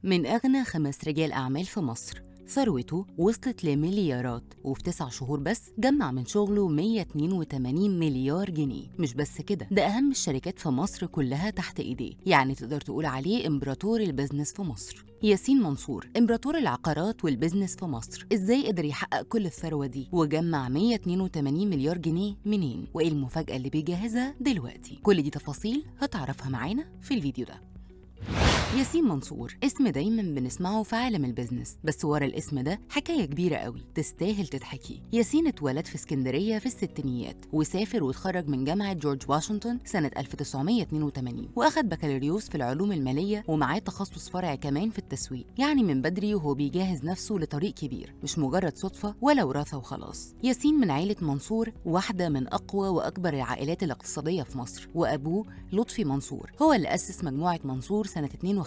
من أغنى 5 رجال أعمال في مصر، ثروته وصلت لمليارات، وفي 9 شهور بس جمع من شغله 182 مليار جنيه. مش بس كده، ده أهم الشركات في مصر كلها تحت إيديه، يعني تقدر تقول عليه إمبراطور البزنس في مصر. ياسين منصور إمبراطور العقارات والبزنس في مصر. إزاي قدر يحقق كل الثروة دي وجمع 182 مليار جنيه منين؟ وإيه المفاجأة اللي بيجهزها دلوقتي؟ كل دي تفاصيل هتعرفها معانا في الفيديو ده. ياسين منصور اسم دايما بنسمعه في عالم البيزنس، بس ورا الاسم ده حكاية كبيرة قوي تستاهل تتحكي. ياسين اتولد في اسكندرية في الستينيات، وسافر واتخرج من جامعة جورج واشنطن سنة 1982، واخد بكالوريوس في العلوم المالية ومعاه تخصص فرعي كمان في التسويق. يعني من بدري وهو بيجهز نفسه لطريق كبير، مش مجرد صدفة ولا وراثة وخلاص. ياسين من عائلة منصور، واحدة من أقوى وأكبر العائلات الاقتصادية في مصر، وأبوه لطفي منصور هو اللي أسس مجموعة منصور سنة 52.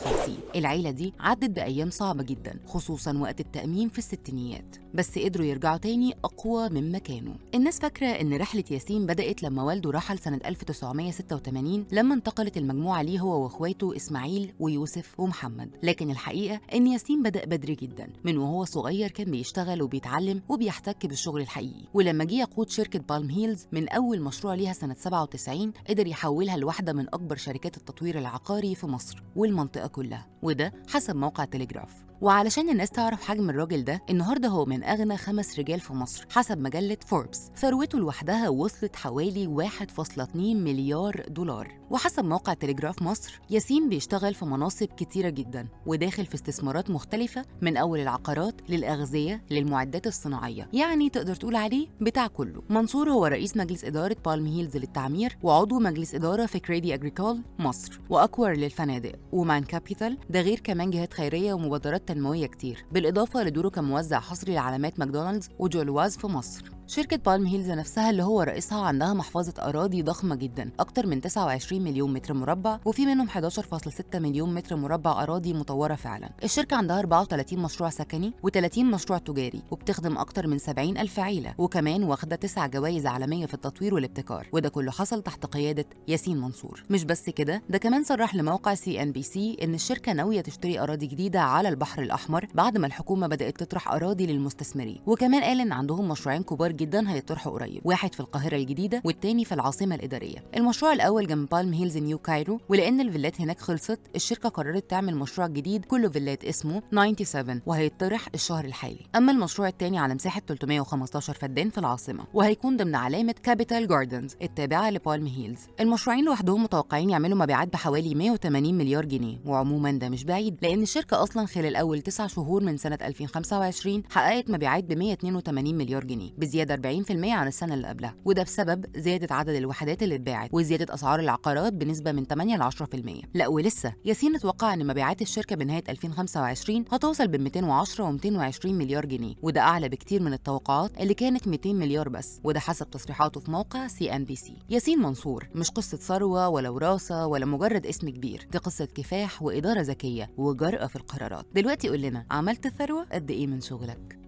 العيلة دي عدت بأيام صعبة جدا، خصوصا وقت التأميم في الستينيات، بس قدروا يرجعوا تاني أقوى مما كانوا. الناس فاكرة إن رحلة ياسين بدأت لما والده رحل سنة 1986، لما انتقلت المجموعة ليه هو وإخواته إسماعيل ويوسف ومحمد، لكن الحقيقة إن ياسين بدأ بدري جدا. من وهو صغير كان بيشتغل وبيتعلم وبيحتك بالشغل الحقيقي، ولما جه يقود شركة بالم هيلز من أول مشروع ليها سنة 97، قدر يحولها لواحدة من أكبر شركات التطوير العقاري في مصر والمنطقة كلها، وده حسب موقع تليجراف. وعلشان الناس تعرف حجم الراجل ده، النهارده هو من أغنى 5 رجال في مصر حسب مجلة فوربس. ثروته لوحدها وصلت حوالي 1.2 مليار دولار. وحسب موقع تليجراف مصر، ياسين بيشتغل في مناصب كتيرة جدا، وداخل في استثمارات مختلفة من أول العقارات للأغذية للمعدات الصناعية، يعني تقدر تقول عليه بتاع كله. منصور هو رئيس مجلس إدارة بالم هيلز للتعمير، وعضو مجلس إدارة في كريدي أجريكول مصر، وأكور للفنادق، ومان كابيتال، ده غير كمان جهات خيرية ومبادرات تنموية كتير، بالإضافة لدوره كموزع حصري لعلامات ماكدونالدز وجولواز في مصر. شركة بالم هيلز نفسها اللي هو رئيسها عندها محفظة أراضي ضخمة جدا، أكتر من 29 مليون متر مربع، وفي منهم 11.6 مليون متر مربع أراضي مطورة فعلا. الشركة عندها 34 مشروع سكني و30 مشروع تجاري، وبتخدم أكتر من 70 ألف عيلة، وكمان واخدة 9 جوائز عالمية في التطوير والابتكار، وده كله حصل تحت قيادة ياسين منصور. مش بس كده، ده كمان صرح لموقع CNBC إن الشركة ناوية تشتري أراضي جديدة على البحر الأحمر بعد ما الحكومة بدأت تطرح أراضي للمستثمرين. وكمان قال إن عندهم مشروعين كبار جدا هيطرحوا قريب، واحد في القاهرة الجديدة والتاني في العاصمة الإدارية. المشروع الأول جنب بالم هيلز نيو كايرو، ولأن الفيلات هناك خلصت، الشركة قررت تعمل مشروع جديد كله فيلات اسمه 97، وهيطرح الشهر الحالي. أما المشروع التاني على مساحة 315 فدان في العاصمة، وهيكون ضمن علامة كابيتال جاردنز التابعة لبالم هيلز. المشروعين لوحدهم متوقعين يعملوا مبيعات بحوالي 180 مليار جنيه، وعموما ده مش بعيد، لأن الشركة أصلا خلال أول 9 شهور من سنة 2025 حققت مبيعات ب 182 مليار جنيه، بزيادة 40% عن السنة اللي قبلها، وده بسبب زيادة عدد الوحدات اللي اتباعت وزيادة أسعار العقارات بنسبة من 8 ل 10%. لا ولسه، ياسين اتوقع إن مبيعات الشركة بنهاية 2025 هتوصل ب 210 و 220 مليار جنيه، وده أعلى بكتير من التوقعات اللي كانت 200 مليار بس، وده حسب تصريحاته في موقع CNBC. ياسين منصور مش قصة ثروة ولا وراثة ولا مجرد اسم كبير، دي قصة كفاح وإدارة ذكية وجرأة في القرارات. دلوقتي قول لنا، عملت الثروة قد إيه من شغلك؟